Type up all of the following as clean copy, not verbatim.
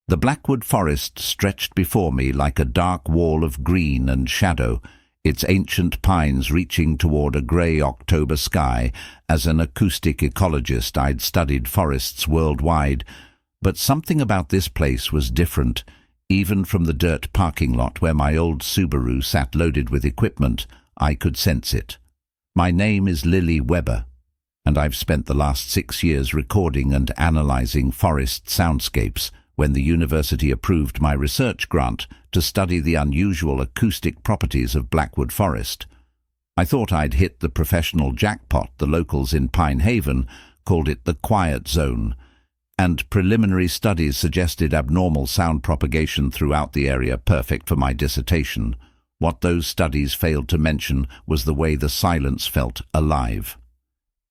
The blackwood forest stretched before me like a dark wall of green and shadow, its ancient pines reaching toward a grey October sky. As an acoustic ecologist, I'd studied forests worldwide, but something about this place was different. Even from the dirt parking lot where my old Subaru sat loaded with equipment, I could sense it. My name is Lily Webber, and I've spent the last 6 years recording and analysing forest soundscapes. When the university approved my research grant to study the unusual acoustic properties of Blackwood Forest, I thought I'd hit the professional jackpot. The locals in Pine Haven called it the quiet zone, and preliminary studies suggested abnormal sound propagation throughout the area, perfect for my dissertation. What those studies failed to mention was the way the silence felt alive.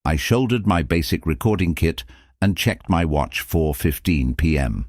I shouldered my basic recording kit and checked my watch. 4:15 p.m.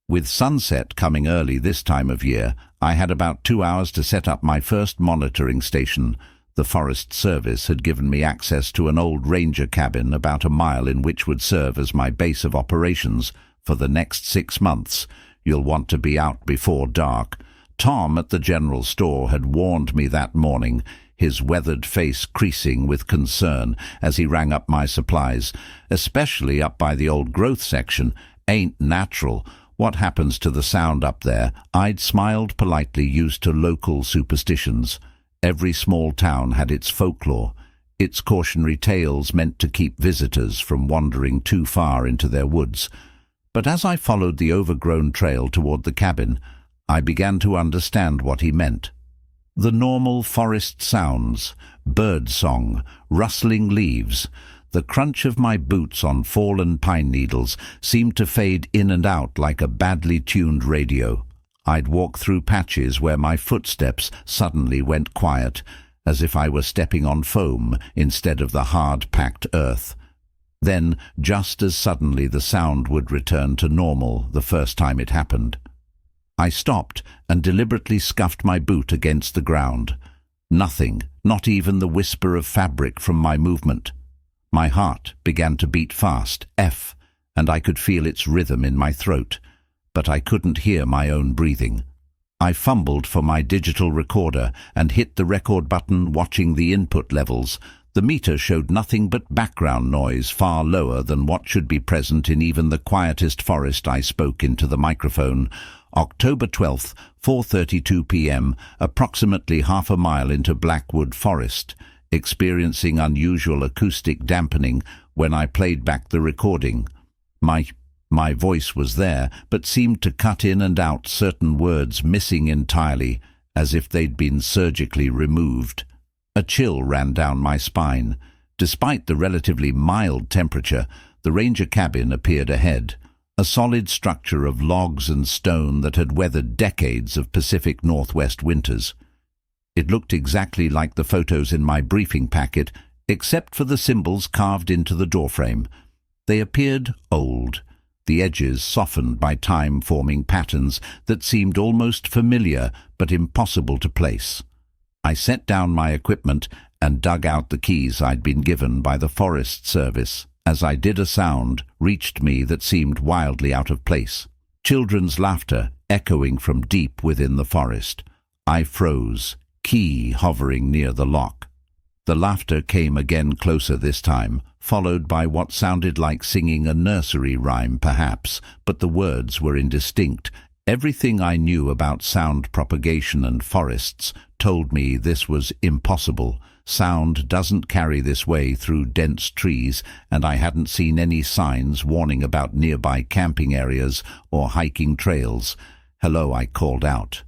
With sunset coming early this time of year, I had about 2 hours to set up my first monitoring station. The Forest Service had given me access to an old ranger cabin about a mile in which would serve as my base of operations for the next 6 months. You'll want to be out before dark. Tom at the general store had warned me that morning, his weathered face creasing with concern as he rang up my supplies, especially up by the old growth section. Ain't natural. What happens to the sound up there? I'd smiled politely, used to local superstitions. Every small town had its folklore, its cautionary tales meant to keep visitors from wandering too far into their woods. But as I followed the overgrown trail toward the cabin, I began to understand what he meant. The normal forest sounds, bird song, rustling leaves, the crunch of my boots on fallen pine needles seemed to fade in and out like a badly tuned radio. I'd walk through patches where my footsteps suddenly went quiet, as if I were stepping on foam instead of the hard-packed earth. Then, just as suddenly, the sound would return to normal the first time it happened. I stopped and deliberately scuffed my boot against the ground. Nothing, not even the whisper of fabric from my movement. My heart began to beat fast, and I could feel its rhythm in my throat, but I couldn't hear my own breathing. I fumbled for my digital recorder and hit the record button, watching the input levels. The meter showed nothing but background noise, far lower than what should be present in even the quietest forest. I spoke into the microphone. October 12th, 4:32 p.m., approximately half a mile into Blackwood Forest, experiencing unusual acoustic dampening. When I played back the recording, my voice was there, but seemed to cut in and out, certain words missing entirely, as if they'd been surgically removed. A chill ran down my spine. Despite the relatively mild temperature, the ranger cabin appeared ahead, a solid structure of logs and stone that had weathered decades of Pacific Northwest winters. It looked exactly like the photos in my briefing packet, except for the symbols carved into the doorframe. They appeared old, the edges softened by time, forming patterns that seemed almost familiar but impossible to place. I set down my equipment and dug out the keys I'd been given by the Forest Service. As I did, a sound reached me that seemed wildly out of place. Children's laughter echoing from deep within the forest. I froze, key hovering near the lock. The laughter came again, closer this time, followed by what sounded like singing a nursery rhyme perhaps, but the words were indistinct. Everything I knew about sound propagation and forests told me this was impossible. Sound doesn't carry this way through dense trees, and I hadn't seen any signs warning about nearby camping areas or hiking trails. "Hello," I called out.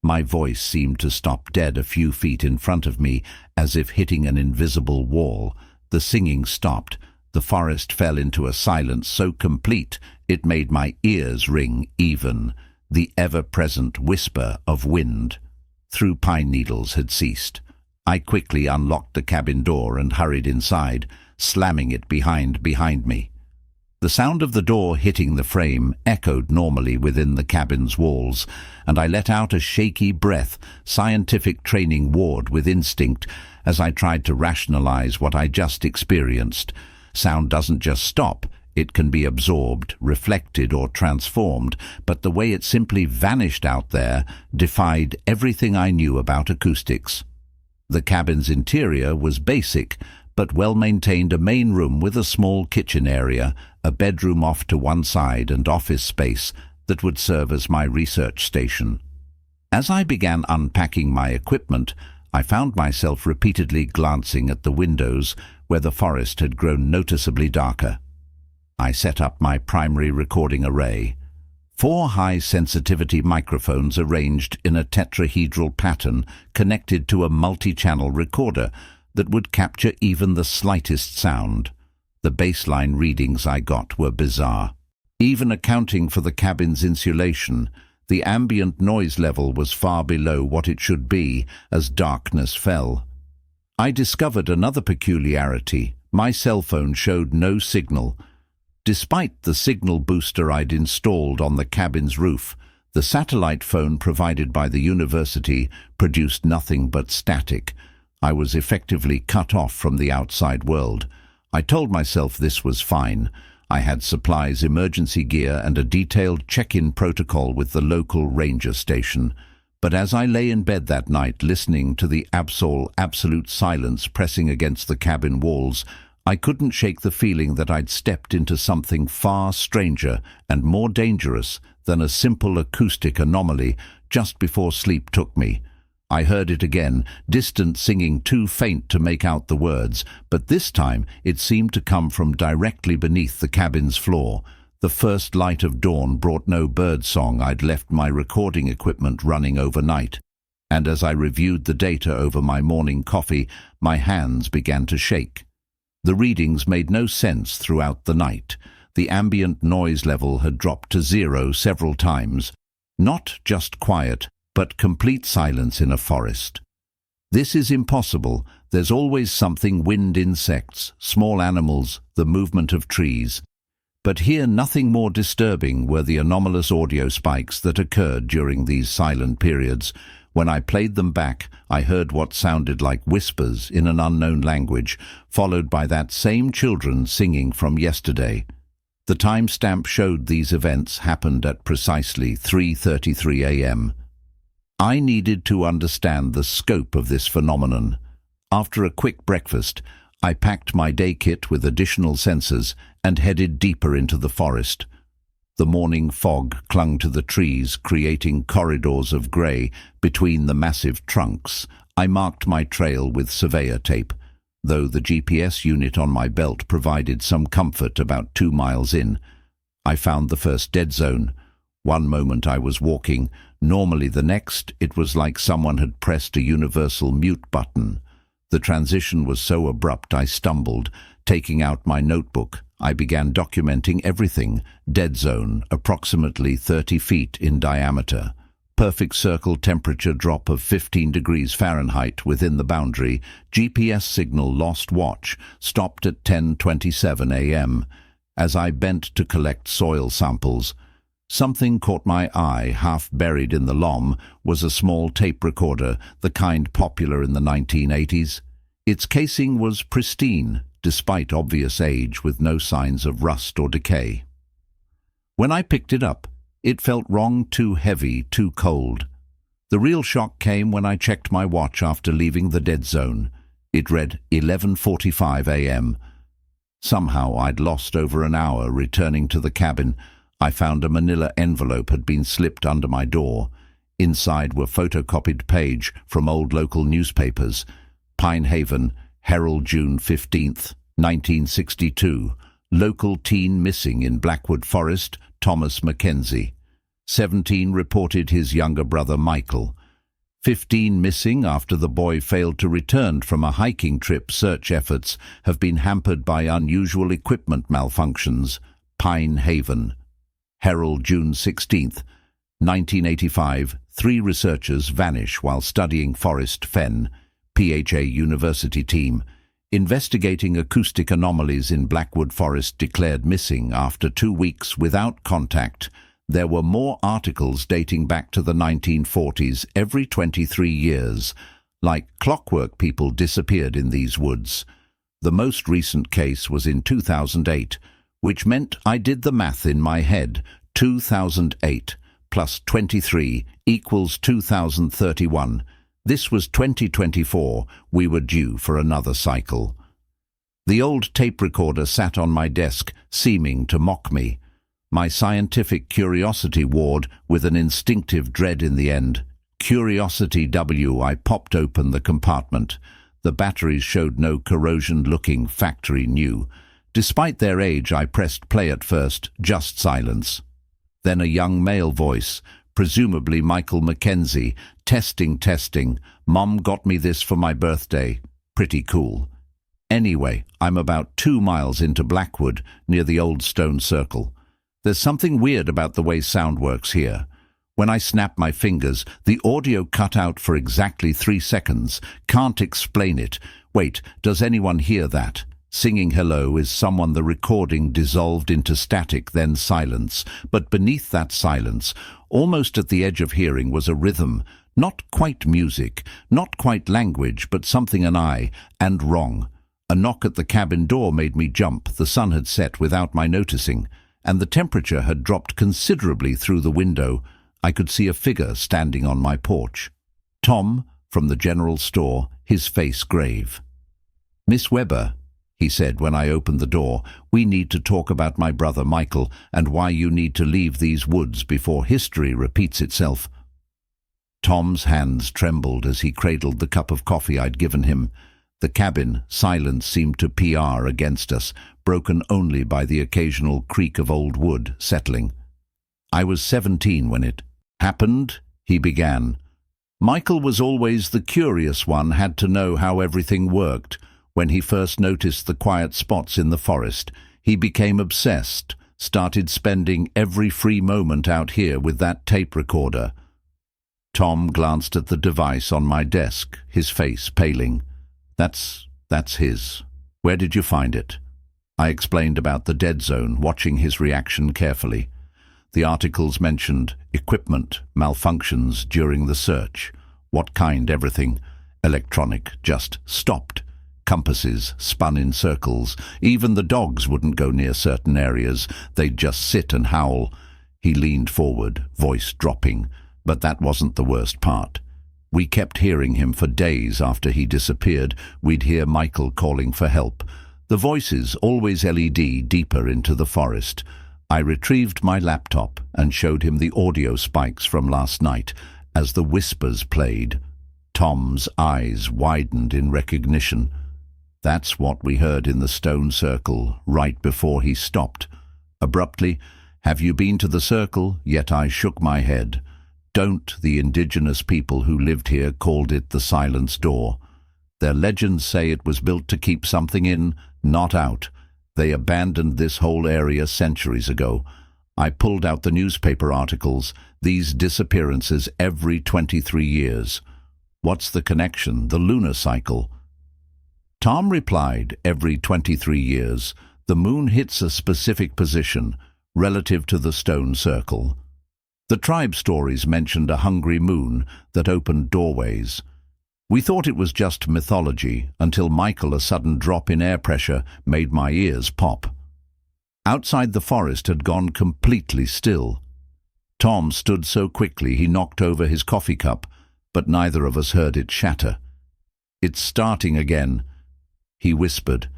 My voice seemed to stop dead a few feet in front of me, as if hitting an invisible wall. The singing stopped. The forest fell into a silence so complete it made my ears ring, even. The ever-present whisper of wind through pine needles had ceased. I quickly unlocked the cabin door and hurried inside, slamming it behind me. The sound of the door hitting the frame echoed normally within the cabin's walls, and I let out a shaky breath, scientific training warred with instinct, as I tried to rationalize what I just experienced. Sound doesn't just stop, It can be absorbed, reflected, or transformed, but the way it simply vanished out there defied everything I knew about acoustics. The cabin's interior was basic, but well-maintained: a main room with a small kitchen area, a bedroom off to one side, and office space that would serve as my research station. As I began unpacking my equipment, I found myself repeatedly glancing at the windows where the forest had grown noticeably darker. I set up my primary recording array. 4 high-sensitivity microphones arranged in a tetrahedral pattern connected to a multi-channel recorder that would capture even the slightest sound. The baseline readings I got were bizarre. Even accounting for the cabin's insulation, the ambient noise level was far below what it should be as darkness fell. I discovered another peculiarity: my cell phone showed no signal. Despite the signal booster I'd installed on the cabin's roof, the satellite phone provided by the university produced nothing but static. I was effectively cut off from the outside world. I told myself this was fine. I had supplies, emergency gear, and a detailed check-in protocol with the local ranger station. But as I lay in bed that night, listening to the absolute silence pressing against the cabin walls, I couldn't shake the feeling that I'd stepped into something far stranger and more dangerous than a simple acoustic anomaly just before sleep took me. I heard it again, distant singing too faint to make out the words, but this time it seemed to come from directly beneath the cabin's floor. The first light of dawn brought no bird song. I'd left my recording equipment running overnight, and as I reviewed the data over my morning coffee, my hands began to shake. The readings made no sense throughout the night. The ambient noise level had dropped to 0 several times. Not just quiet, but complete silence in a forest. This is impossible. There's always something: wind, insects, small animals, the movement of trees. But here nothing more disturbing were the anomalous audio spikes that occurred during these silent periods. When I played them back, I heard what sounded like whispers in an unknown language, followed by that same children singing from yesterday. The timestamp showed these events happened at precisely 3:33 a.m. I needed to understand the scope of this phenomenon. After a quick breakfast, I packed my day kit with additional sensors and headed deeper into the forest. The morning fog clung to the trees, creating corridors of grey between the massive trunks. I marked my trail with surveyor tape, though the GPS unit on my belt provided some comfort. About 2 miles in, I found the first dead zone. One moment I was walking, normally the next it was like someone had pressed a universal mute button. The transition was so abrupt I stumbled. Taking out my notebook, I began documenting everything. Dead zone, approximately 30 feet in diameter. Perfect circle temperature drop of 15 degrees Fahrenheit within the boundary. GPS signal lost. Watch stopped at 10:27 a.m. As I bent to collect soil samples, something caught my eye. Half buried in the loam was a small tape recorder, the kind popular in the 1980s. Its casing was pristine, despite obvious age, with no signs of rust or decay. When I picked it up, it felt wrong: too heavy, too cold. The real shock came when I checked my watch after leaving the dead zone. It read 11:45 a.m. Somehow I'd lost over an hour. Returning to the cabin, I found a manila envelope had been slipped under my door. Inside were photocopied page from old local newspapers. Pine Haven, Herald, June 15th, 1962. Local teen missing in Blackwood Forest, Thomas Mackenzie. 17 reported his younger brother Michael. 15 missing after the boy failed to return from a hiking trip. Search efforts have been hampered by unusual equipment malfunctions. Pine Haven. Herald, June 16th, 1985. 3 researchers vanish while studying forest fen. PHA University team investigating acoustic anomalies in Blackwood Forest declared missing after 2 weeks without contact. There were more articles dating back to the 1940s. Every 23 years, like clockwork, people disappeared in these woods. The most recent case was in 2008, which meant I did the math in my head. 2008 plus 23 equals 2031. This was 2024. We were due for another cycle. The old tape recorder sat on my desk, seeming to mock me. My scientific curiosity warred with an instinctive dread in the end. Curiosity W. I popped open the compartment. The batteries showed no corrosion-looking factory new. Despite their age, I pressed play at first, just silence. Then a young male voice, presumably Michael Mackenzie. Testing. Mom got me this for my birthday. Pretty cool. Anyway, I'm about 2 miles into Blackwood, near the old stone circle. There's something weird about the way sound works here. When I snap my fingers, the audio cut out for exactly 3 seconds. Can't explain it. Wait, does anyone hear that? Singing hello is someone. The recording dissolved into static, then silence. But beneath that silence, almost at the edge of hearing, was a rhythm. Not quite music, not quite language, but something and wrong. A knock at the cabin door made me jump. The sun had set without my noticing, and the temperature had dropped considerably through the window. I could see a figure standing on my porch. Tom, from the general store, his face grave. "Miss Webber," he said when I opened the door, "we need to talk about my brother Michael and why you need to leave these woods before history repeats itself." Tom's hands trembled as he cradled the cup of coffee I'd given him. The cabin, silence seemed to PR against us, broken only by the occasional creak of old wood settling. "I was 17 when it happened," he began. "Michael was always the curious one, had to know how everything worked. When he first noticed the quiet spots in the forest, he became obsessed, started spending every free moment out here with that tape recorder." Tom glanced at the device on my desk, his face paling. That's his. Where did you find it?" I explained about the dead zone, watching his reaction carefully. The articles mentioned equipment malfunctions during the search. What kind? Everything. Electronic just stopped. Compasses spun in circles. Even the dogs wouldn't go near certain areas. They'd just sit and howl. He leaned forward, voice dropping. But that wasn't the worst part. We kept hearing him for days after he disappeared. We'd hear Michael calling for help. The voices, always LED, deeper into the forest. I retrieved my laptop and showed him the audio spikes from last night. As the whispers played, Tom's eyes widened in recognition. That's what we heard in the stone circle right before he stopped. Abruptly, "Have you been to the circle?" Yet I shook my head. Don't. The indigenous people who lived here called it the Silence Door. Their legends say it was built to keep something in, not out. They abandoned this whole area centuries ago. I pulled out the newspaper articles. These disappearances every 23 years. What's the connection? The lunar cycle. Tom replied, every 23 years. The moon hits a specific position, relative to the stone circle. The tribe stories mentioned a hungry moon that opened doorways. We thought it was just mythology until Michael, a sudden drop in air pressure, made my ears pop. Outside the forest had gone completely still. Tom stood so quickly he knocked over his coffee cup, but neither of us heard it shatter. "It's starting again," he whispered.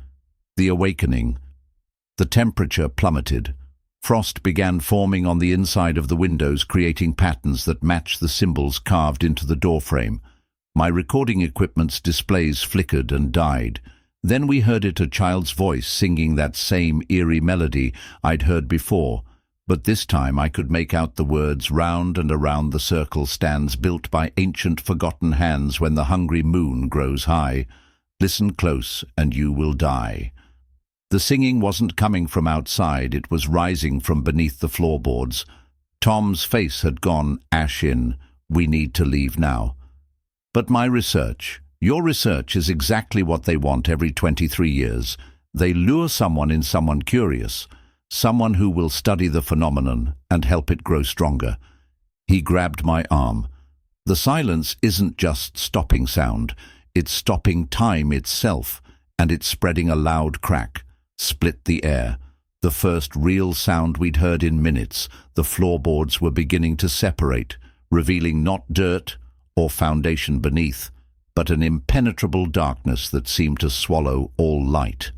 "The awakening." The temperature plummeted. Frost began forming on the inside of the windows, creating patterns that matched the symbols carved into the doorframe. My recording equipment's displays flickered and died. Then we heard a child's voice singing that same eerie melody I'd heard before, but this time I could make out the words, "Round and around the circle stands, built by ancient forgotten hands when the hungry moon grows high. Listen close and you will die." The singing wasn't coming from outside, it was rising from beneath the floorboards. Tom's face had gone ash in. "We need to leave now." "But my research, your research is exactly what they want every 23 years. They lure someone in, someone curious, someone who will study the phenomenon and help it grow stronger." He grabbed my arm. "The silence isn't just stopping sound, it's stopping time itself, and it's spreading a loud crack. Split the air. The first real sound we'd heard in minutes. The floorboards were beginning to separate, revealing not dirt or foundation beneath, but an impenetrable darkness that seemed to swallow all light.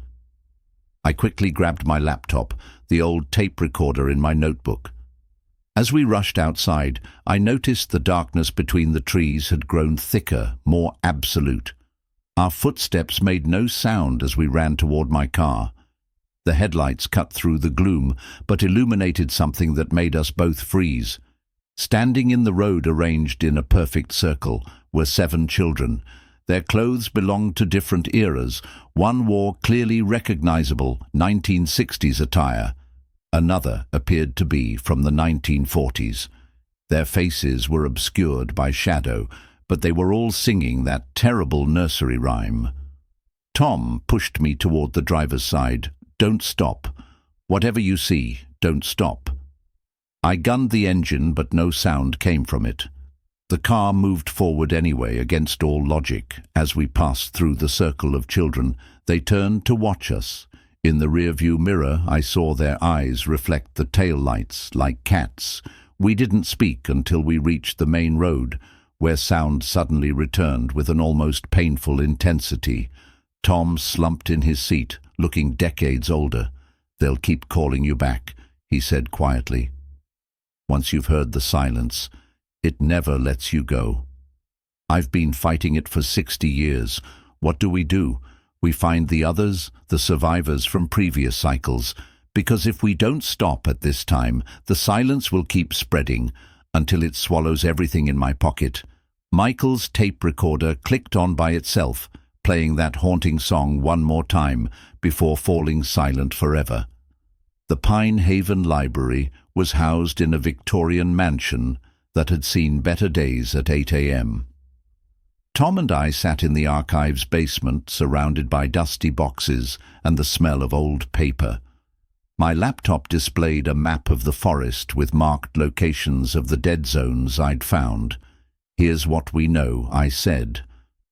I quickly grabbed my laptop, the old tape recorder in my notebook. As we rushed outside, I noticed the darkness between the trees had grown thicker, more absolute. Our footsteps made no sound as we ran toward my car. The headlights cut through the gloom, but illuminated something that made us both freeze. Standing in the road arranged in a perfect circle were 7 children. Their clothes belonged to different eras. One wore clearly recognizable 1960s attire. Another appeared to be from the 1940s. Their faces were obscured by shadow, but they were all singing that terrible nursery rhyme. Tom pushed me toward the driver's side. "Don't stop. Whatever you see, don't stop." I gunned the engine, but no sound came from it. The car moved forward anyway, against all logic. As we passed through the circle of children, they turned to watch us. In the rearview mirror, I saw their eyes reflect the tail lights like cats. We didn't speak until we reached the main road, where sound suddenly returned with an almost painful intensity. Tom slumped in his seat, looking decades older. "They'll keep calling you back," he said quietly. "Once you've heard the silence, it never lets you go. I've been fighting it for 60 years. What do? We find the others, the survivors from previous cycles, because if we don't stop at this time, the silence will keep spreading until it swallows everything in my pocket." Michael's tape recorder clicked on by itself, playing that haunting song one more time before falling silent forever. The Pine Haven Library was housed in a Victorian mansion that had seen better days at 8 a.m. Tom and I sat in the archive's basement, surrounded by dusty boxes and the smell of old paper. My laptop displayed a map of the forest with marked locations of the dead zones I'd found. "Here's what we know," I said,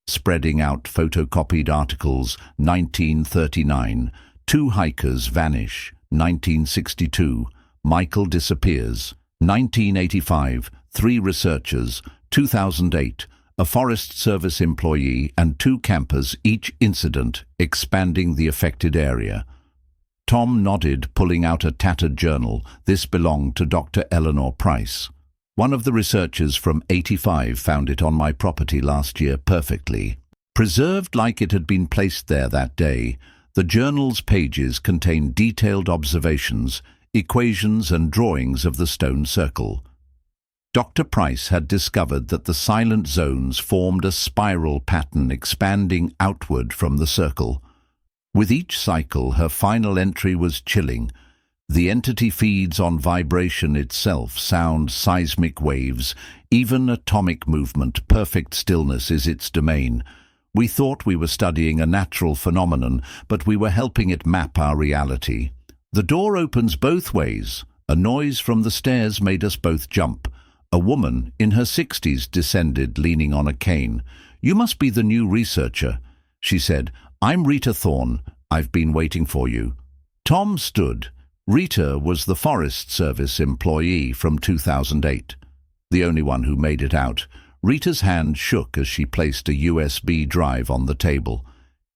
spreading out photocopied articles. 1939, 2 hikers vanish. 1962, Michael disappears. 1985, 3 researchers. 2008, a Forest Service employee and 2 campers, each incident expanding the affected area. Tom nodded, pulling out a tattered journal. This belonged to Dr. Eleanor Price. One of the researchers from 85 found it on my property last year perfectly. Preserved like it had been placed there that day, the journal's pages contained detailed observations, equations and drawings of the stone circle. Dr. Price had discovered that the silent zones formed a spiral pattern expanding outward from the circle. With each cycle, her final entry was chilling. The entity feeds on vibration itself, sound, seismic waves, even atomic movement. Perfect stillness is its domain. We thought we were studying a natural phenomenon, but we were helping it map our reality. The door opens both ways. A noise from the stairs made us both jump. A woman in her 60s descended, leaning on a cane. "You must be the new researcher," she said. "I'm Rita Thorne. I've been waiting for you." Tom stood. Rita was the Forest Service employee from 2008, the only one who made it out. Rita's hand shook as she placed a USB drive on the table.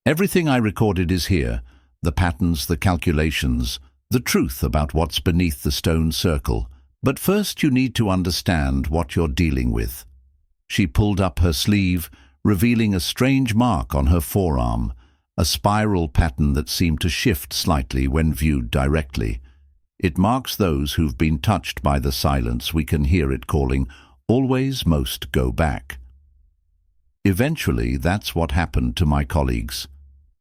"Everything I recorded is here. The patterns, the calculations, the truth about what's beneath the stone circle. But first you need to understand what you're dealing with." She pulled up her sleeve, revealing a strange mark on her forearm, a spiral pattern that seemed to shift slightly when viewed directly. "It marks those who've been touched by the silence. We can hear it calling, 'Always most go back.'" Eventually, that's what happened to my colleagues.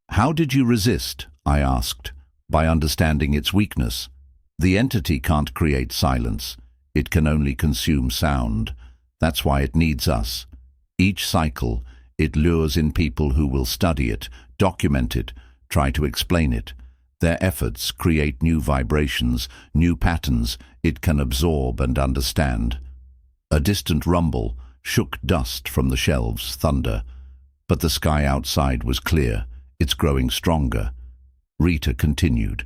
"How did you resist?" I asked. "By understanding its weakness. The entity can't create silence. It can only consume sound. That's why it needs us. Each cycle, it lures in people who will study it, document it, try to explain it. Their efforts create new vibrations, new patterns it can absorb and understand." A distant rumble shook dust from the shelves, thunder. But the sky outside was clear. "It's growing stronger." Rita continued.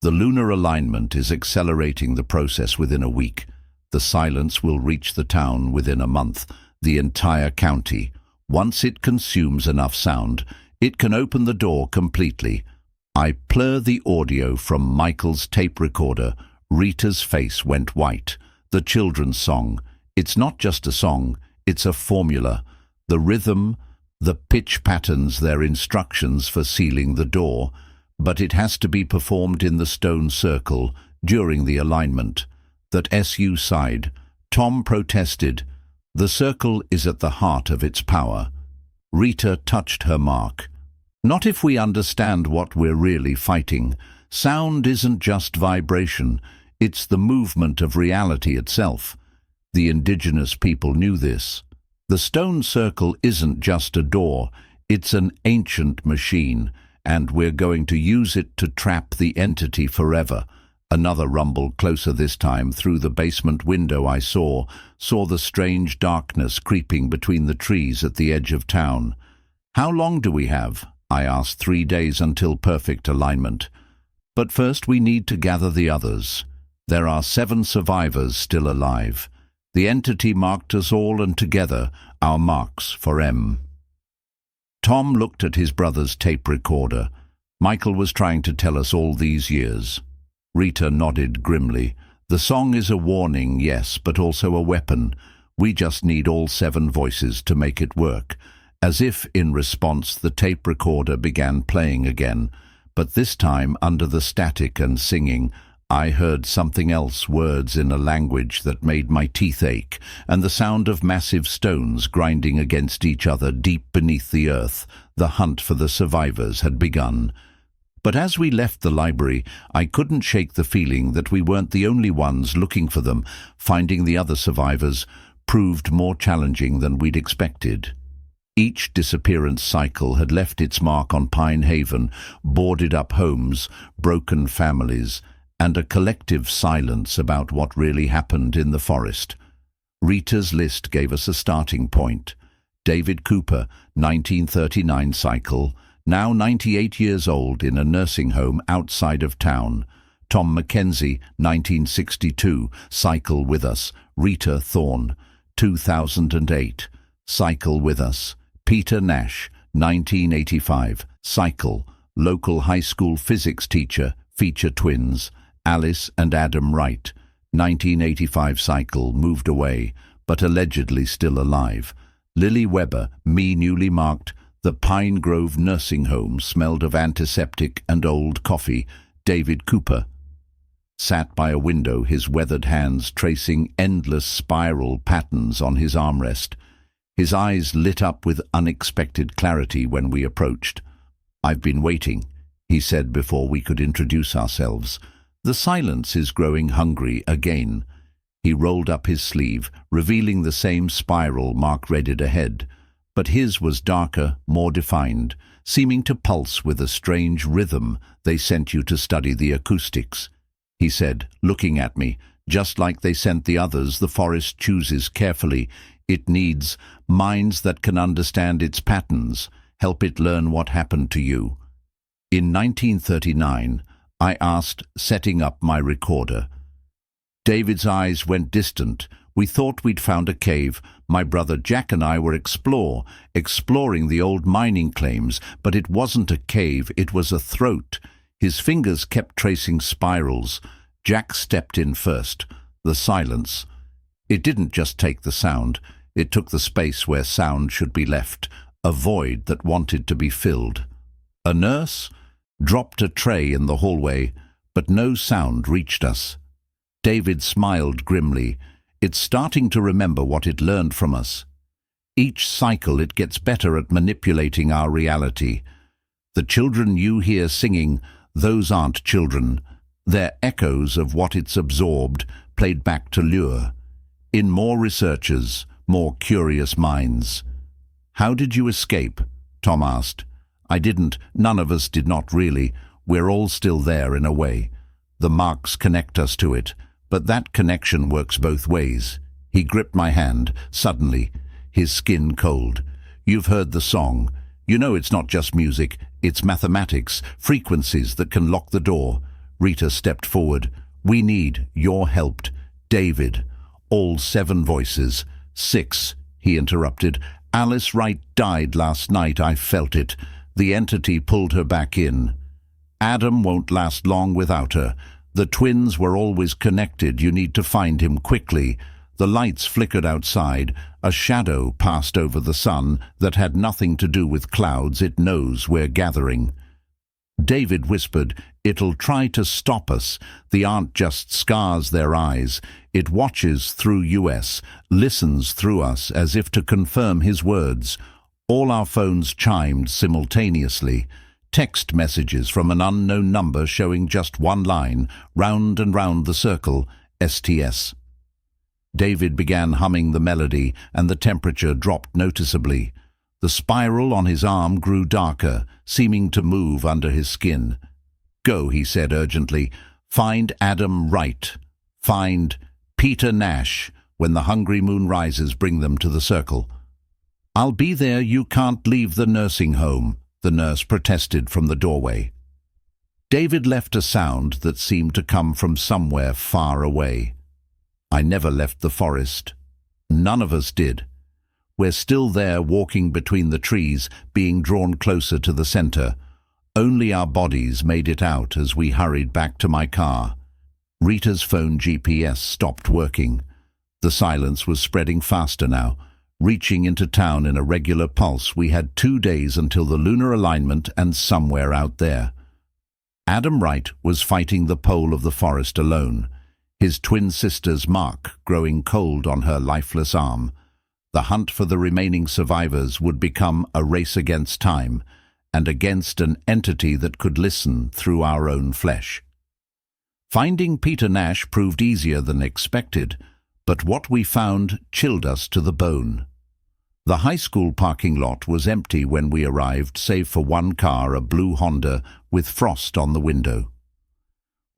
The lunar alignment is accelerating the process within a week. The silence will reach the town within a month, the entire county. Once it consumes enough sound, it can open the door completely. I plur the audio from Michael's tape recorder. Rita's face went white. The children's song. It's not just a song, it's a formula. The rhythm, the pitch patterns, their instructions for sealing the door. But it has to be performed in the stone circle during the alignment. That SU sighed. Tom protested. The circle is at the heart of its power. Rita touched her mark. Not if we understand what we're really fighting. Sound isn't just vibration, it's the movement of reality itself. The indigenous people knew this. The stone circle isn't just a door, it's an ancient machine, and we're going to use it to trap the entity forever. Another rumble, closer this time. Through the basement window I saw the strange darkness creeping between the trees at the edge of town. How long do we have? I asked. 3 days until perfect alignment. But first we need to gather the others. There are 7 survivors still alive. The entity marked us all, and together, our marks for M. Tom looked at his brother's tape recorder. Michael was trying to tell us all these years. Rita nodded grimly. The song is a warning, yes, but also a weapon. We just need all 7 voices to make it work. As if in response, the tape recorder began playing again, but this time under the static and singing, I heard something else, words in a language that made my teeth ache, and the sound of massive stones grinding against each other deep beneath the earth. The hunt for the survivors had begun. But as we left the library, I couldn't shake the feeling that we weren't the only ones looking for them. Finding the other survivors proved more challenging than we'd expected. Each disappearance cycle had left its mark on Pine Haven, boarded up homes, broken families, and a collective silence about what really happened in the forest. Rita's list gave us a starting point. David Cooper, 1939 cycle, now 98 years old, in a nursing home outside of town. Tom Mackenzie, 1962, cycle with us. Rita Thorne, 2008, cycle with us. Peter Nash, 1985, cycle, local high school physics teacher, feature twins. Alice and Adam Wright, 1985 cycle, moved away, but allegedly still alive. Lily Weber, me, newly marked. The Pine Grove nursing home smelled of antiseptic and old coffee. David Cooper sat by a window, his weathered hands tracing endless spiral patterns on his armrest. His eyes lit up with unexpected clarity when we approached. I've been waiting, he said before we could introduce ourselves. The silence is growing hungry again. He rolled up his sleeve, revealing the same spiral Mark read ahead, but his was darker, more defined, seeming to pulse with a strange rhythm. They sent you to study the acoustics, he said, looking at me. Just like they sent the others, the forest chooses carefully. It needs minds that can understand its patterns, help it learn what happened to you. In 1939, I asked, setting up my recorder. David's eyes went distant. We thought we'd found a cave. My brother Jack and I were exploring the old mining claims, but it wasn't a cave, it was a throat. His fingers kept tracing spirals. Jack stepped in first. The silence. It didn't just take the sound, it took the space where sound should be left, a void that wanted to be filled. A nurse dropped a tray in the hallway, but no sound reached us. David smiled grimly. It's starting to remember what it learned from us. Each cycle it gets better at manipulating our reality. The children you hear singing, those aren't children. They're echoes of what it's absorbed, played back to lure. In more researchers, more curious minds. How did you escape? Tom asked. I didn't. None of us did, not really. We're all still there in a way. The marks connect us to it, but that connection works both ways. He gripped my hand, suddenly, his skin cold. You've heard the song. You know it's not just music, it's mathematics, frequencies that can lock the door. Rita stepped forward. "We need your help. David." All 7 voices. "6," he interrupted. "Alice Wright died last night. I felt it." The entity pulled her back in. "Adam won't last long without her. The twins were always connected. You need to find him quickly." The lights flickered outside. A shadow passed over the sun that had nothing to do with clouds. "It knows we're gathering." David whispered, "It'll try to stop us. The aunt just scars their eyes. It watches through us, listens through us as if to confirm his words." All our phones chimed simultaneously. Text messages from an unknown number showing just one line, round and round the circle, STS. David began humming the melody, and the temperature dropped noticeably. The spiral on his arm grew darker, seeming to move under his skin. "Go," he said urgently. "Find Adam Wright. Find Peter Nash. When the hungry moon rises, bring them to the circle." "I'll be there. You can't leave the nursing home," the nurse protested from the doorway. David left a sound that seemed to come from somewhere far away. I never left the forest. None of us did. We're still there, walking between the trees, being drawn closer to the center. Only our bodies made it out as we hurried back to my car. Rita's phone GPS stopped working. The silence was spreading faster now, reaching into town in a regular pulse. We had 2 days until the lunar alignment, and somewhere out there, Adam Wright was fighting the pole of the forest alone, his twin sister's mark growing cold on her lifeless arm. The hunt for the remaining survivors would become a race against time, and against an entity that could listen through our own flesh. Finding Peter Nash proved easier than expected, but what we found chilled us to the bone. The high school parking lot was empty when we arrived, save for one car, a blue Honda, with frost on the window.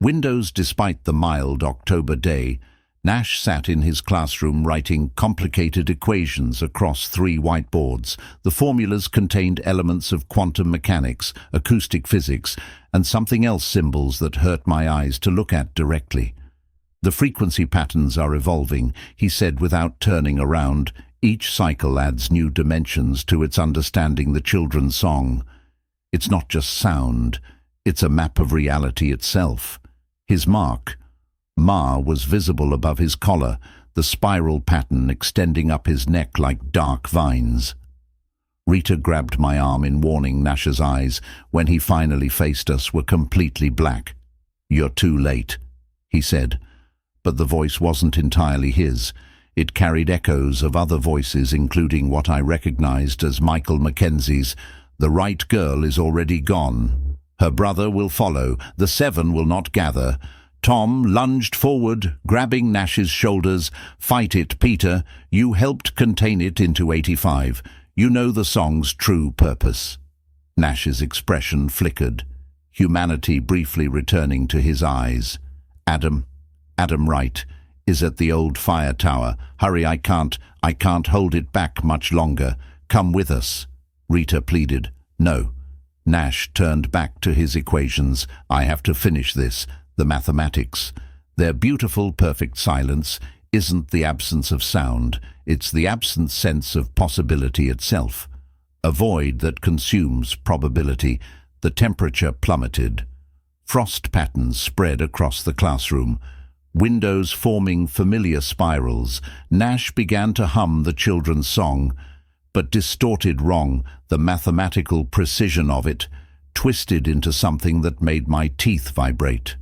Windows despite the mild October day, Nash sat in his classroom writing complicated equations across 3 whiteboards. The formulas contained elements of quantum mechanics, acoustic physics, and something else, symbols that hurt my eyes to look at directly. "The frequency patterns are evolving," he said without turning around. "Each cycle adds new dimensions to its understanding the children's song. It's not just sound, it's a map of reality itself." His mark, Ma, was visible above his collar, the spiral pattern extending up his neck like dark vines. Rita grabbed my arm in warning. Nash's eyes, when he finally faced us, were completely black. "You're too late," he said. But the voice wasn't entirely his. It carried echoes of other voices, including what I recognized as Michael Mackenzie's. "The right girl is already gone. Her brother will follow. The 7 will not gather." Tom lunged forward, grabbing Nash's shoulders. "Fight it, Peter. You helped contain it into 85. You know the song's true purpose." Nash's expression flickered, humanity briefly returning to his eyes. Adam Wright, is at the old fire tower. Hurry, I can't hold it back much longer. Come with us." Rita pleaded. "No." Nash turned back to his equations. "I have to finish this. The mathematics. Their beautiful, perfect silence isn't the absence of sound. It's the absent sense of possibility itself. A void that consumes probability." The temperature plummeted. Frost patterns spread across the classroom, windows forming familiar spirals. Nash began to hum the children's song, but distorted wrong, the mathematical precision of it, twisted into something that made my teeth vibrate.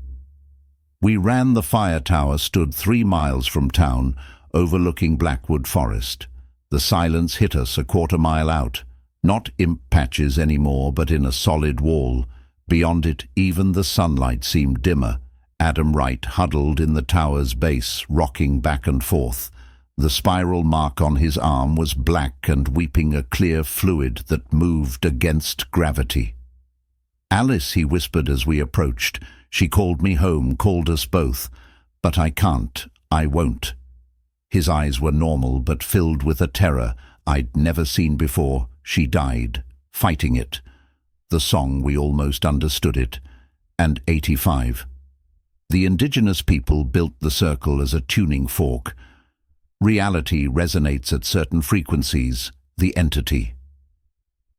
We ran the fire tower, stood 3 miles from town, overlooking Blackwood Forest. The silence hit us a 1/4 mile out, not imp patches anymore, but in a solid wall. Beyond it, even the sunlight seemed dimmer. Adam Wright huddled in the tower's base, rocking back and forth. The spiral mark on his arm was black and weeping a clear fluid that moved against gravity. "Alice," he whispered as we approached. "She called me home, called us both. But I can't. I won't." His eyes were normal, but filled with a terror I'd never seen before. She died, fighting it. The song, we almost understood it. And 85. The indigenous people built the circle as a tuning fork. Reality resonates at certain frequencies, the entity.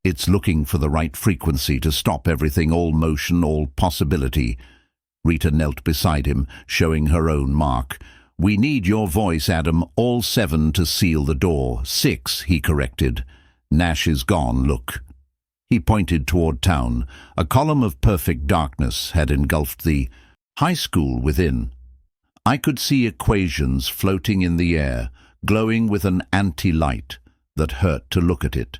It's looking for the right frequency to stop everything, all motion, all possibility. Rita knelt beside him, showing her own mark. "We need your voice, Adam, all 7 to seal the door. 6, he corrected. "Nash is gone, look." He pointed toward town. A column of perfect darkness had engulfed the high school within. I could see equations floating in the air, glowing with an anti-light that hurt to look at it.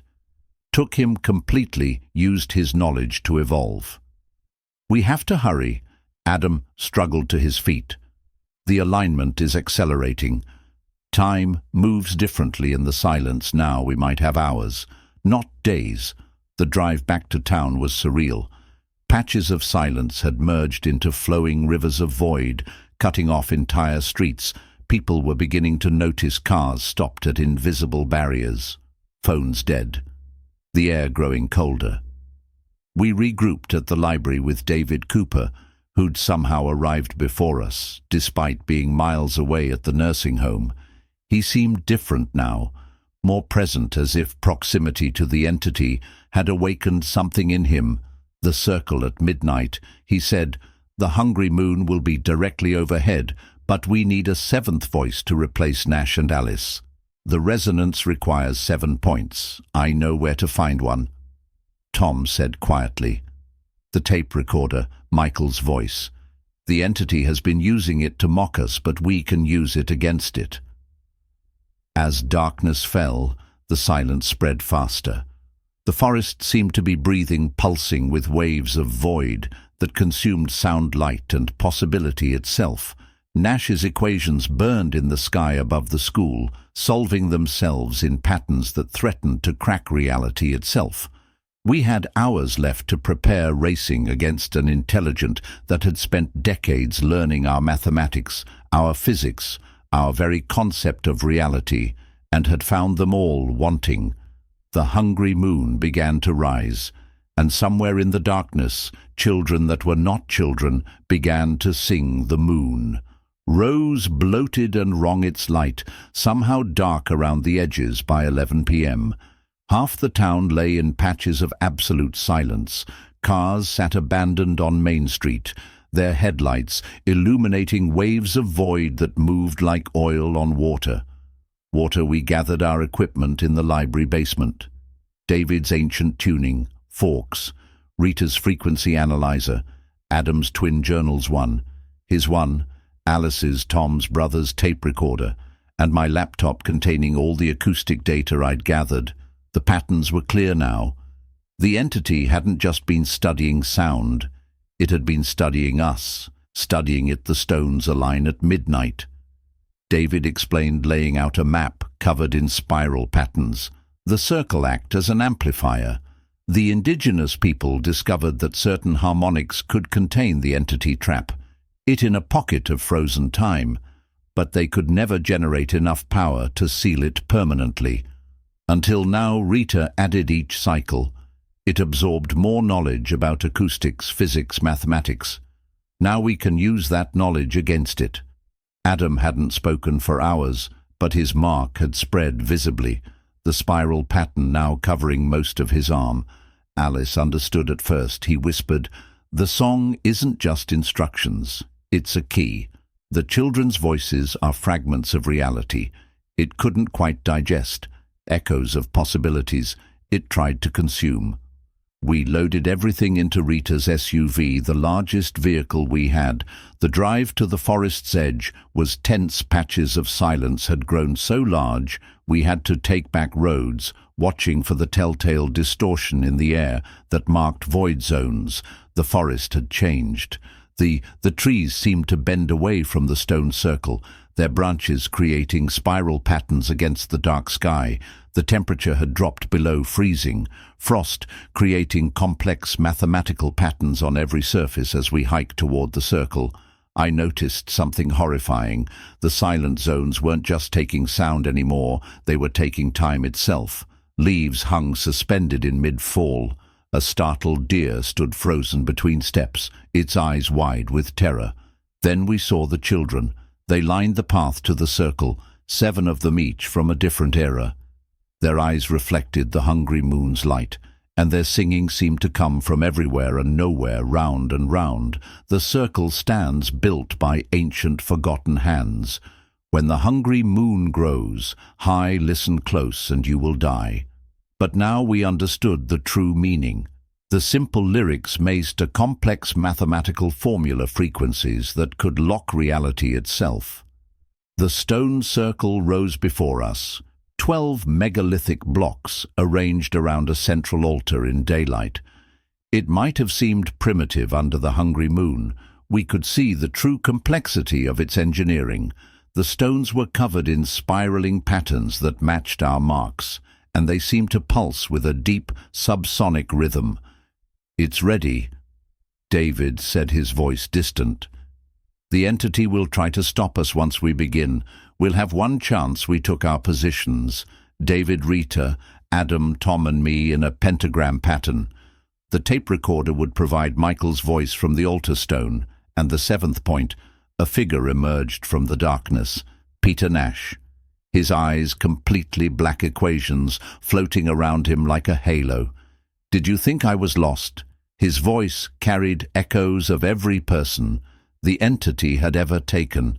Took him completely, used his knowledge to evolve. "We have to hurry." Adam struggled to his feet. "The alignment is accelerating. Time moves differently in the silence now. We might have hours, not days." The drive back to town was surreal. Patches of silence had merged into flowing rivers of void, cutting off entire streets. People were beginning to notice cars stopped at invisible barriers. Phones dead. The air growing colder. We regrouped at the library with David Cooper, who'd somehow arrived before us, despite being miles away at the nursing home. He seemed different now, more present, as if proximity to the entity had awakened something in him. The circle at midnight, he said, "The hungry moon will be directly overhead, but we need a 7th voice to replace Nash and Alice. The resonance requires 7 points. I know where to find one." Tom said quietly. The tape recorder, Michael's voice. "The entity has been using it to mock us, but we can use it against it." As darkness fell, the silence spread faster. The forest seemed to be breathing, pulsing with waves of void that consumed sound, light, and possibility itself. Nash's equations burned in the sky above the school, solving themselves in patterns that threatened to crack reality itself. We had hours left to prepare, racing against an intelligence that had spent decades learning our mathematics, our physics, our very concept of reality, and had found them all wanting. The hungry moon began to rise, and somewhere in the darkness, children that were not children began to sing the moon. Rose bloated and wrung its light, somehow dark around the edges by 11 p.m. Half the town lay in patches of absolute silence. Cars sat abandoned on Main Street, their headlights illuminating waves of void that moved like oil on water. We gathered our equipment in the library basement. David's ancient tuning, forks, Rita's frequency analyzer, Adam's twin journals one, his one, Alice's, Tom's brother's tape recorder, and my laptop containing all the acoustic data I'd gathered. The patterns were clear now. The entity hadn't just been studying sound, it had been studying us, studying it. The stones align at midnight. David explained, laying out a map covered in spiral patterns. The circle acts as an amplifier. The indigenous people discovered that certain harmonics could contain the entity trap, it in a pocket of frozen time, but they could never generate enough power to seal it permanently. Until now, Rita added each cycle. It absorbed more knowledge about acoustics, physics, mathematics. Now we can use that knowledge against it. Adam hadn't spoken for hours, but his mark had spread visibly, the spiral pattern now covering most of his arm. Alice understood at first. He whispered, "The song isn't just instructions, it's a key. The children's voices are fragments of reality. It couldn't quite digest, echoes of possibilities it tried to consume." We loaded everything into Rita's SUV, the largest vehicle we had. The drive to the forest's edge was tense. Patches of silence had grown so large we had to take back roads, watching for the telltale distortion in the air that marked void zones. The forest had changed. The trees seemed to bend away from the stone circle, their branches creating spiral patterns against the dark sky. The temperature had dropped below freezing, frost creating complex mathematical patterns on every surface. As we hiked toward the circle, I noticed something horrifying. The silent zones weren't just taking sound anymore, they were taking time itself. Leaves hung suspended in mid-fall. A startled deer stood frozen between steps, its eyes wide with terror. Then we saw the children. They lined the path to the circle, 7 of them each from a different era. Their eyes reflected the hungry moon's light, and their singing seemed to come from everywhere and nowhere, round and round. The circle stands built by ancient forgotten hands. When the hungry moon grows, high, listen close, and you will die. But now we understood the true meaning. The simple lyrics mazed to complex mathematical formula frequencies that could lock reality itself. The stone circle rose before us, 12 megalithic blocks arranged around a central altar in daylight. It might have seemed primitive under the hungry moon. We could see the true complexity of its engineering. The stones were covered in spiraling patterns that matched our marks, and they seemed to pulse with a deep, subsonic rhythm. "It's ready," David said, his voice distant. "The entity will try to stop us once we begin. We'll have one chance." We took our positions. David, Rita, Adam, Tom and me in a pentagram pattern. The tape recorder would provide Michael's voice from the altar stone, and the 7th point, a figure emerged from the darkness. Peter Nash. His eyes completely black equations floating around him like a halo. "Did you think I was lost?" His voice carried echoes of every person the entity had ever taken.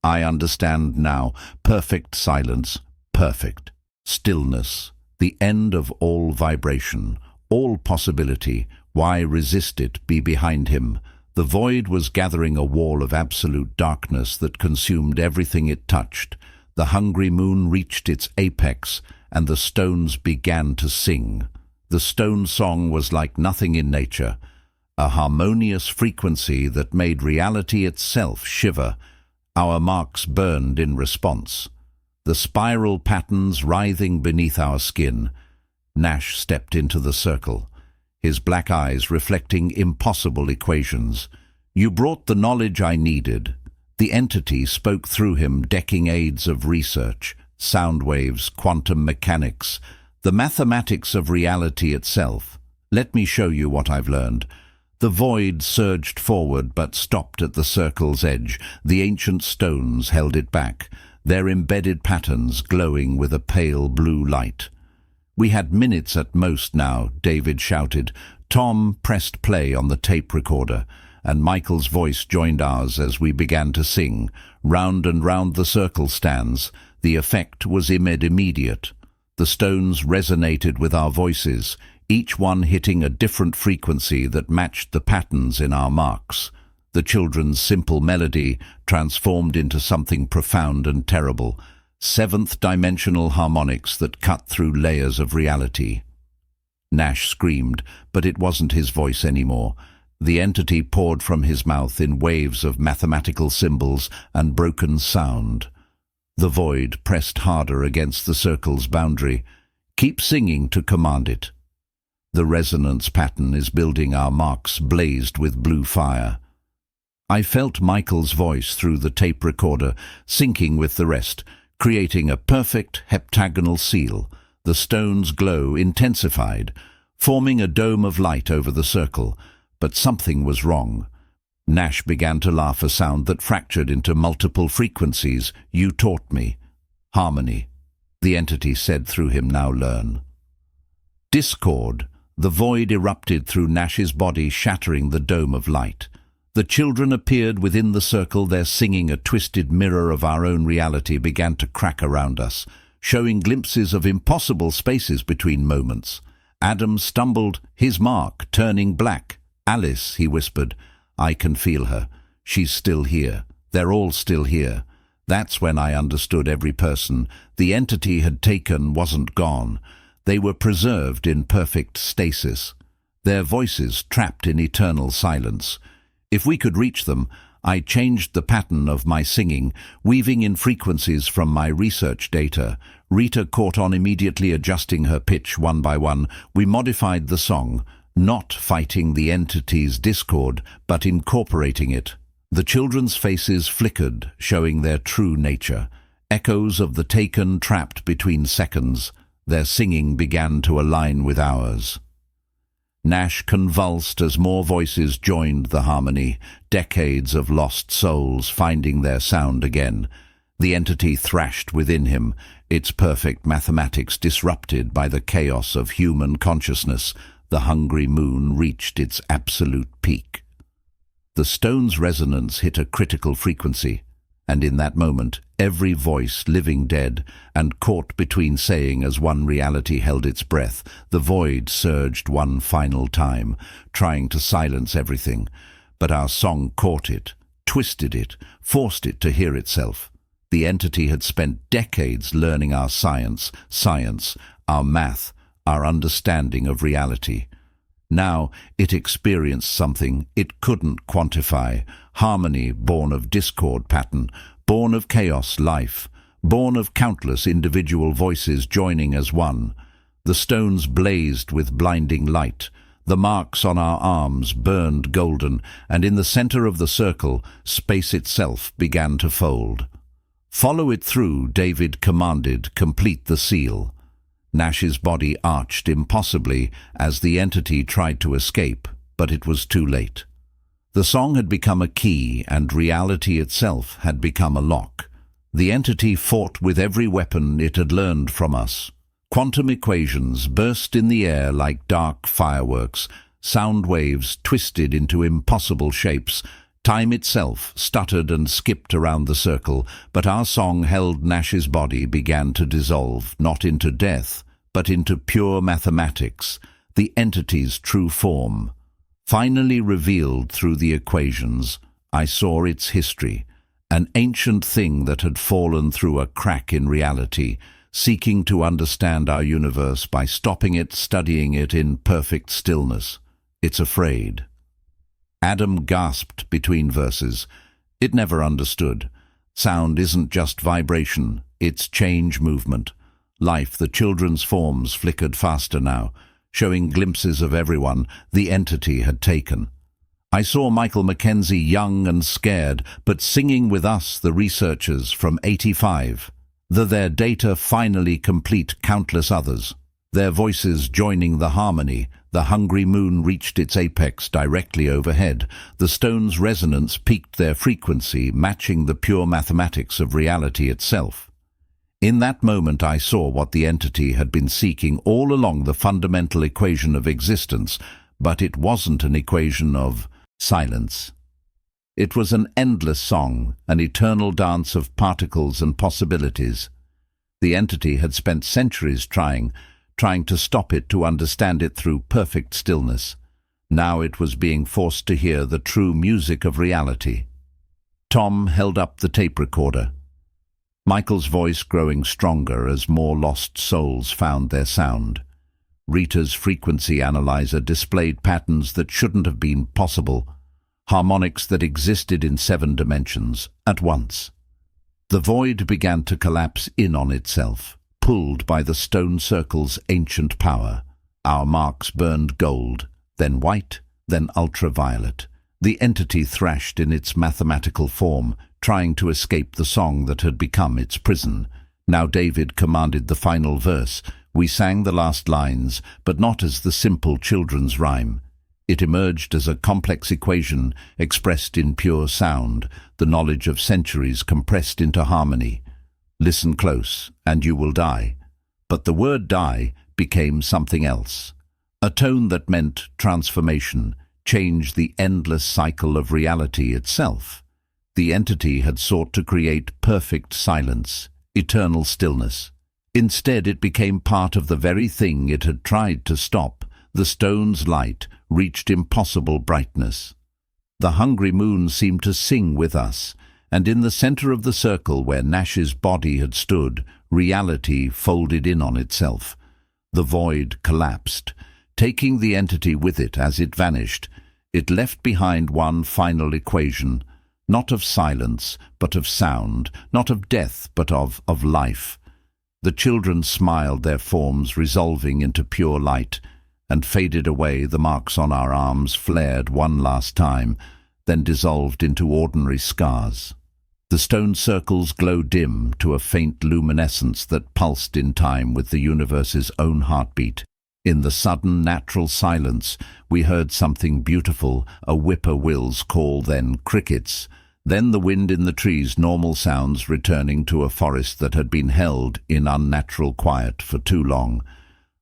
"I understand now. Perfect silence. Perfect stillness. The end of all vibration, all possibility. Why resist it? Be behind him." The void was gathering a wall of absolute darkness that consumed everything it touched. The hungry moon reached its apex, and the stones began to sing. The stone song was like nothing in nature, a harmonious frequency that made reality itself shiver. Our marks burned in response, the spiral patterns writhing beneath our skin. Nash stepped into the circle, his black eyes reflecting impossible equations. "You brought the knowledge I needed." The entity spoke through him, decking aids of research, sound waves, quantum mechanics, the mathematics of reality itself. "Let me show you what I've learned." The void surged forward but stopped at the circle's edge. The ancient stones held it back, their embedded patterns glowing with a pale blue light. "We had minutes at most now," David shouted. Tom pressed play on the tape recorder, and Michael's voice joined ours as we began to sing. Round and round the circle stands. The effect was immediate. The stones resonated with our voices, each one hitting a different frequency that matched the patterns in our marks. The children's simple melody transformed into something profound and terrible, 7th-dimensional harmonics that cut through layers of reality. Nash screamed, but it wasn't his voice anymore. The entity poured from his mouth in waves of mathematical symbols and broken sound. The void pressed harder against the circle's boundary. "Keep singing to command it." The resonance pattern is building. Our marks blazed with blue fire. I felt Michael's voice through the tape recorder, syncing with the rest, creating a perfect heptagonal seal. The stone's glow intensified, forming a dome of light over the circle. But something was wrong. Nash began to laugh, a sound that fractured into multiple frequencies. "You taught me." "Harmony," the entity said through him. "Now learn." Discord. The void erupted through Nash's body, shattering the dome of light. The children appeared within the circle, their singing, a twisted mirror of our own reality, began to crack around us, showing glimpses of impossible spaces between moments. Adam stumbled, his mark turning black. "Alice," he whispered. "I can feel her. She's still here. They're all still here." That's when I understood every person the entity had taken wasn't gone. They were preserved in perfect stasis, their voices trapped in eternal silence. If we could reach them, I changed the pattern of my singing, weaving in frequencies from my research data. Rita caught on, immediately adjusting her pitch one by one. We modified the song, not fighting the entity's discord, but incorporating it. The children's faces flickered, showing their true nature. Echoes of the taken trapped between seconds. Their singing began to align with ours. Nash convulsed as more voices joined the harmony, decades of lost souls finding their sound again. The entity thrashed within him, its perfect mathematics disrupted by the chaos of human consciousness. The hungry moon reached its absolute peak. The stone's resonance hit a critical frequency, and in that moment, every voice living dead and caught between saying as one reality held its breath, the void surged one final time, trying to silence everything. But our song caught it, twisted it, forced it to hear itself. The entity had spent decades learning our science, our math, our understanding of reality. Now it experienced something it couldn't quantify, harmony born of discord pattern, born of chaos life, born of countless individual voices joining as one. The stones blazed with blinding light. The marks on our arms burned golden, and in the center of the circle, space itself began to fold. "Follow it through," David commanded, "complete the seal." Nash's body arched impossibly as the entity tried to escape, but it was too late. The song had become a key, and reality itself had become a lock. The entity fought with every weapon it had learned from us. Quantum equations burst in the air like dark fireworks, sound waves twisted into impossible shapes. Time itself stuttered and skipped around the circle, but our song held Nash's body began to dissolve, not into death, but into pure mathematics, the entity's true form. Finally revealed through the equations, I saw its history, an ancient thing that had fallen through a crack in reality, seeking to understand our universe by stopping it, studying it in perfect stillness. It's afraid. Adam gasped between verses. It never understood. Sound isn't just vibration, it's change movement. Life, the children's forms flickered faster now, showing glimpses of everyone the entity had taken. I saw Michael Mackenzie young and scared, but singing with us, the researchers from 85. Their data finally complete countless others. Their voices joining the harmony. The hungry moon reached its apex directly overhead. The stone's resonance peaked their frequency, matching the pure mathematics of reality itself. In that moment I saw what the entity had been seeking all along, the fundamental equation of existence, but it wasn't an equation of silence. It was an endless song, an eternal dance of particles and possibilities. The entity had spent centuries trying to stop it, to understand it through perfect stillness. Now it was being forced to hear the true music of reality. Tom held up the tape recorder, Michael's voice growing stronger as more lost souls found their sound. Rita's frequency analyzer displayed patterns that shouldn't have been possible, harmonics that existed in 7 dimensions at once. The void began to collapse in on itself, pulled by the stone circle's ancient power. Our marks burned gold, then white, then ultraviolet. The entity thrashed in its mathematical form, trying to escape the song that had become its prison. Now David commanded the final verse. We sang the last lines, but not as the simple children's rhyme. It emerged as a complex equation expressed in pure sound, the knowledge of centuries compressed into harmony. Listen close, and you will die. But the word die became something else. A tone that meant transformation, changed the endless cycle of reality itself. The entity had sought to create perfect silence, eternal stillness. Instead, it became part of the very thing it had tried to stop. The stone's light reached impossible brightness. The hungry moon seemed to sing with us, and in the center of the circle where Nash's body had stood, reality folded in on itself. The void collapsed, taking the entity with it as it vanished. It left behind one final equation, not of silence, but of sound, not of death, but of life. The children smiled, their forms resolving into pure light, and faded away. The marks on our arms flared one last time, then dissolved into ordinary scars. The stone circles glowed dim to a faint luminescence that pulsed in time with the universe's own heartbeat. In the sudden natural silence, we heard something beautiful, a whippoorwill's call, then crickets, then the wind in the trees, normal sounds returning to a forest that had been held in unnatural quiet for too long.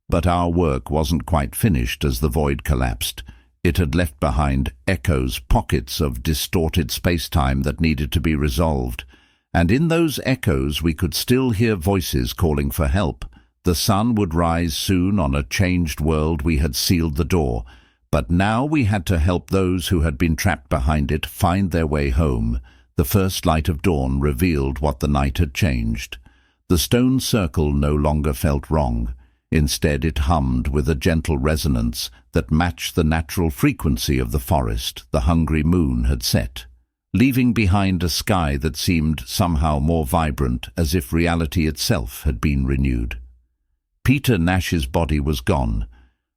But our work wasn't quite finished as the void collapsed. It had left behind echoes, pockets of distorted space-time that needed to be resolved. And in those echoes we could still hear voices calling for help. The sun would rise soon on a changed world. We had sealed the door, but now we had to help those who had been trapped behind it find their way home. The first light of dawn revealed what the night had changed. The stone circle no longer felt wrong. Instead, it hummed with a gentle resonance that matched the natural frequency of the forest. The hungry moon had set, leaving behind a sky that seemed somehow more vibrant, as if reality itself had been renewed. Peter Nash's body was gone,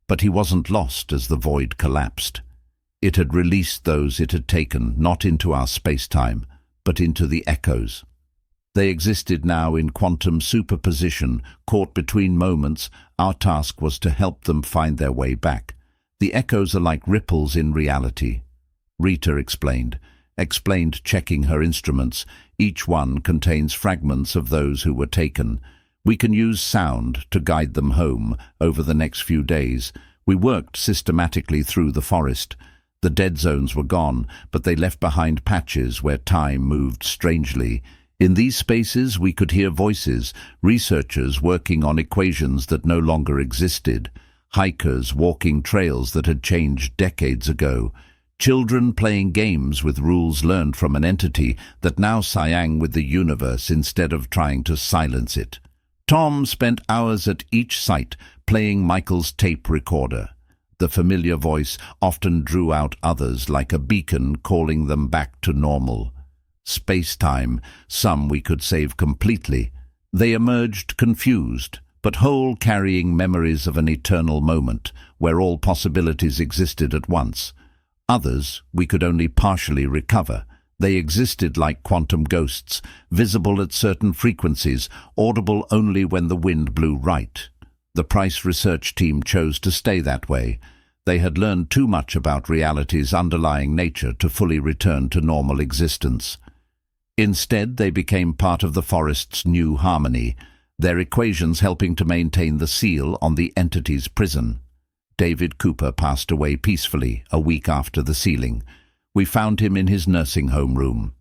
but he wasn't lost as the void collapsed. It had released those it had taken, not into our space-time, but into the echoes. They existed now in quantum superposition, caught between moments. Our task was to help them find their way back. The echoes are like ripples in reality, Rita explained, checking her instruments. Each one contains fragments of those who were taken. We can use sound to guide them home. Over the next few days, we worked systematically through the forest. The dead zones were gone, but they left behind patches where time moved strangely. In these spaces we could hear voices, researchers working on equations that no longer existed, hikers walking trails that had changed decades ago, children playing games with rules learned from an entity that now sang with the universe instead of trying to silence it. Tom spent hours at each site, playing Michael's tape recorder. The familiar voice often drew out others like a beacon, calling them back to normal. Space-time, some we could save completely. They emerged confused, but whole, carrying memories of an eternal moment, where all possibilities existed at once. Others we could only partially recover. They existed like quantum ghosts, visible at certain frequencies, audible only when the wind blew right. The Price research team chose to stay that way. They had learned too much about reality's underlying nature to fully return to normal existence. Instead, they became part of the forest's new harmony, their equations helping to maintain the seal on the entity's prison. David Cooper passed away peacefully a week after the sealing. We found him in his nursing home room,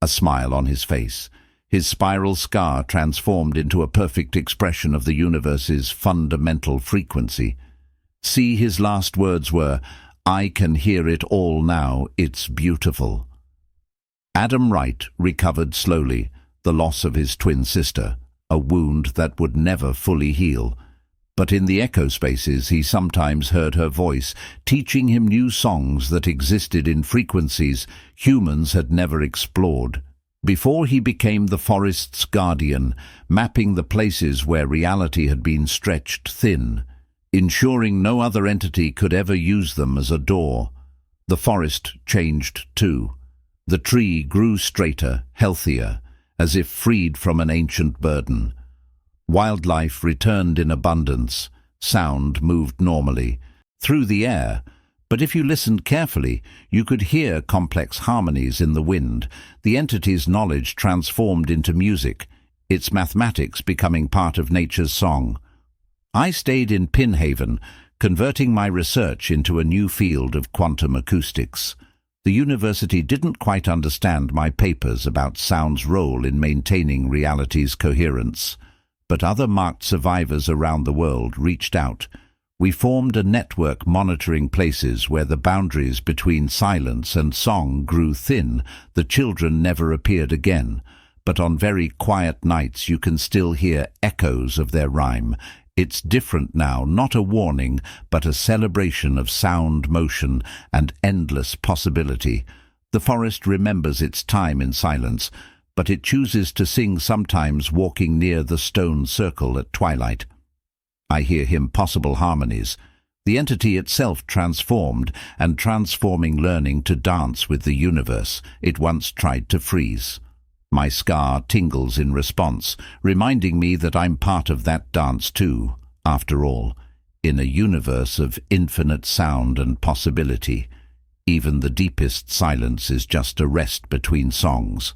a smile on his face, his spiral scar transformed into a perfect expression of the universe's fundamental frequency. See, his last words were, "I can hear it all now, it's beautiful." Adam Wright recovered slowly, the loss of his twin sister, a wound that would never fully heal. But in the echo spaces he sometimes heard her voice, teaching him new songs that existed in frequencies humans had never explored. Before he became the forest's guardian, mapping the places where reality had been stretched thin, ensuring no other entity could ever use them as a door. The forest changed too. The tree grew straighter, healthier, as if freed from an ancient burden. Wildlife returned in abundance. Sound moved normally through the air, but if you listened carefully, you could hear complex harmonies in the wind. The entity's knowledge transformed into music, its mathematics becoming part of nature's song. I stayed in Pinhaven, converting my research into a new field of quantum acoustics. The university didn't quite understand my papers about sound's role in maintaining reality's coherence, but other marked survivors around the world reached out. We formed a network monitoring places where the boundaries between silence and song grew thin. The children never appeared again, but on very quiet nights you can still hear echoes of their rhyme. It's different now, not a warning, but a celebration of sound, motion, and endless possibility. The forest remembers its time in silence, but it chooses to sing sometimes walking near the stone circle at twilight. I hear impossible harmonies, the entity itself transformed and transforming, learning to dance with the universe it once tried to freeze. My scar tingles in response, reminding me that I'm part of that dance too. After all, in a universe of infinite sound and possibility. Even the deepest silence is just a rest between songs.